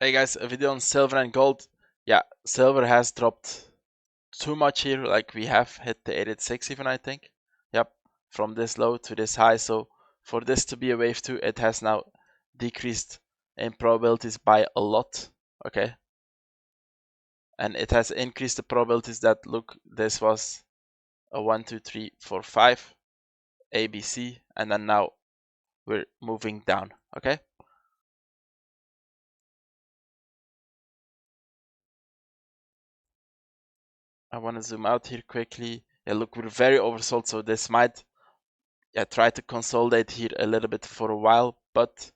Hey guys, a video on silver and gold. Yeah, silver has dropped too much here. Like we have hit the 86 even, I think. Yep, from this low to this high. So for this to be a wave 2, it has now decreased in probabilities by a lot. Okay. And it has increased the probabilities that, look, this was a 1, 2, 3, 4, 5 ABC, and then now we're moving down. Okay. I want to zoom out here quickly. Yeah, look, we're very oversold, so this might try to consolidate here a little bit for a while, but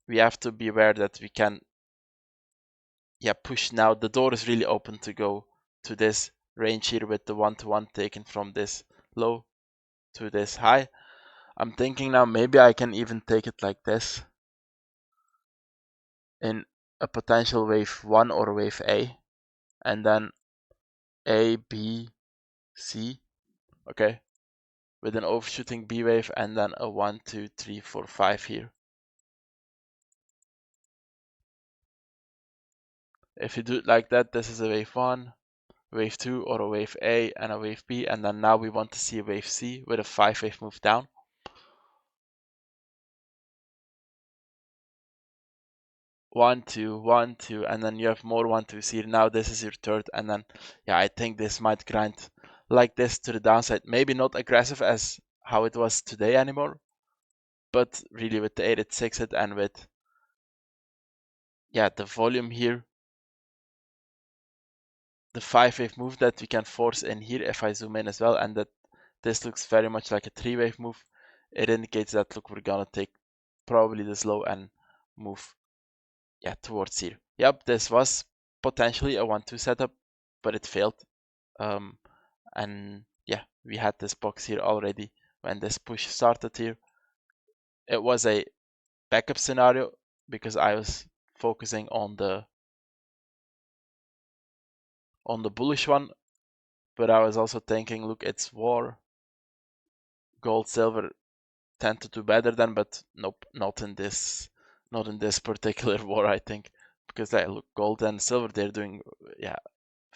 we have to be aware that we can push now. The door is really open to go to this range here with the 1-to-1 taken from this low to this high. I'm thinking now maybe I can even take it like this in a potential wave 1 or wave A, and then A, B, C, okay, with an overshooting B wave, and then a 1, 2, 3, 4, 5 here. If you do it like that, this is a wave 1, wave 2, or a wave A and a wave B, and then now we want to see a wave C with a 5-wave move down. One, two, one, two, and then you have more 1-2s here. Now this is your third, and then I think this might grind like this to the downside. Maybe not aggressive as how it was today anymore, but really with the 8-6 hit and with the volume here, the 5-wave move that we can force in here if I zoom in as well, and that this looks very much like a 3-wave move. It indicates that, look, we're gonna take probably this low and move towards here. Yep, this was potentially a 1-2 setup, but it failed. And we had this box here already when this push started here. It was a backup scenario because I was focusing on the bullish one, but I was also thinking, look, it's war. Gold, silver tend to do better than, but nope, not in this particular war, I think, because look, gold and silver, they're doing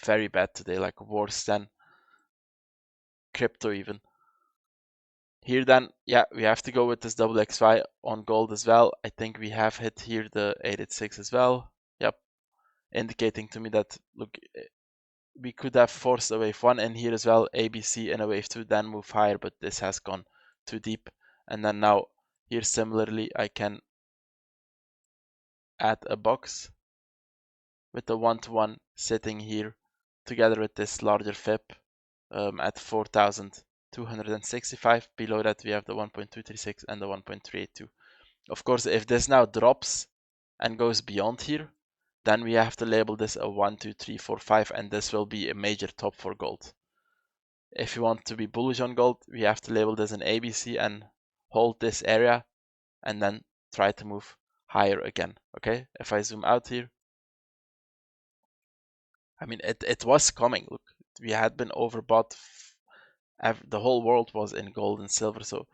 very bad today, like worse than crypto even. Here then, we have to go with this double XY on gold as well. I think we have hit here the 886 as well. Yep, indicating to me that, look, we could have forced a wave 1 in here as well, ABC, and a wave 2, then move higher, but this has gone too deep. And then now here similarly I can add a box with the 1-to-1 sitting here together with this larger fib at 4,265. Below that we have the 1.236 and the 1.382. Of course, if this now drops and goes beyond here, then we have to label this a 1, 2, 3, 4, 5, and this will be a major top for gold. If you want to be bullish on gold, we have to label this an ABC and hold this area and then try to move higher again. Okay, if I zoom out here, I mean, it was coming. Look, we had been overbought. The whole world was in gold and silver, so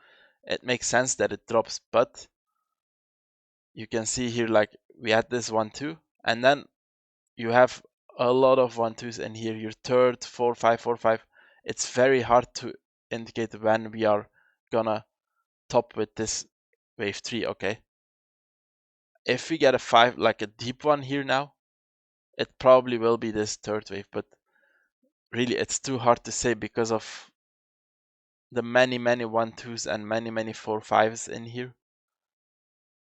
it makes sense that it drops. But you can see here, like, we had this 1-2, and then you have a lot of 1-2s in here. Your third, 4-5, 4-5. It's very hard to indicate when we are gonna top with this wave 3. Okay, if we get a 5, like a deep one here now, it probably will be this third wave, but really it's too hard to say because of the many 1-2s and many 4-5s in here.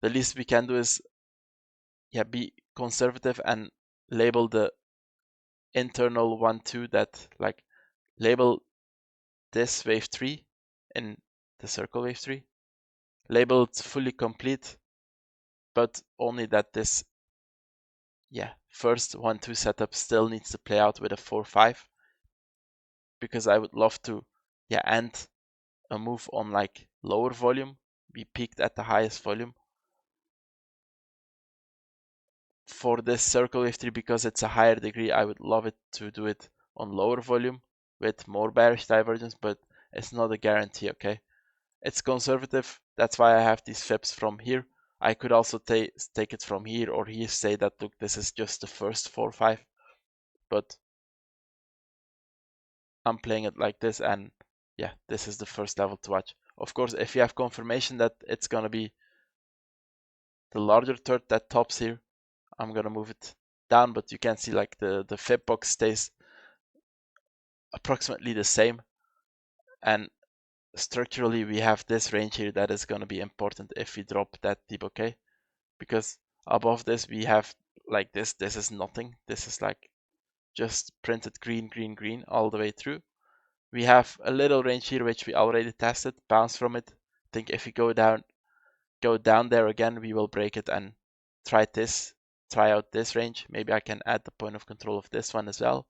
The least we can do is be conservative and label the internal 1-2 that, like, label this wave 3 in the circle wave 3, label it fully complete, but only that this first 1-2 setup still needs to play out with a 4-5, because I would love to end a move on like lower volume. We peaked at the highest volume for this circle wave 3 because it's a higher degree. I would love it to do it on lower volume with more bearish divergence, but it's not a guarantee. Okay, it's conservative. That's why I have these fibs from here. I could also take it from here or here, say that, look, this is just the first 4 or 5, but I'm playing it like this, and yeah, this is the first level to watch. Of course, if you have confirmation that it's gonna be the larger third that tops here, I'm gonna move it down, but you can see like the fib box stays approximately the same, and structurally we have this range here that is gonna be important if we drop that deep, okay? Because above this we have like this is nothing. This is like just printed green, green, green all the way through. We have a little range here which we already tested, bounce from it. I think if we go down there again, we will break it and try out this range. Maybe I can add the point of control of this one as well.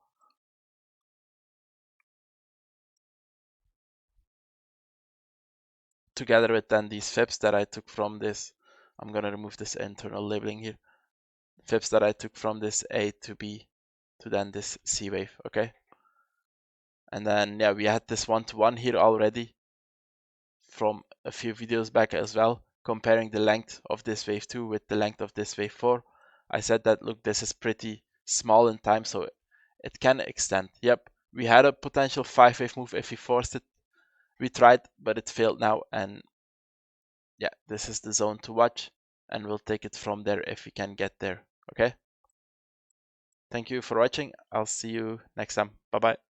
Together with then these fibs that I took from this, I'm gonna remove this internal labeling here. Fibs that I took from this A to B to then this C wave, okay? And then yeah, we had this 1-to-1 here already from a few videos back as well, comparing the length of this wave 2 with the length of this wave 4. I said that, look, this is pretty small in time, so it can extend. Yep, we had a potential 5-wave move if we forced it. We tried, but it failed now, and yeah, this is the zone to watch, and we'll take it from there if we can get there, okay? Thank you for watching. I'll see you next time. Bye-bye.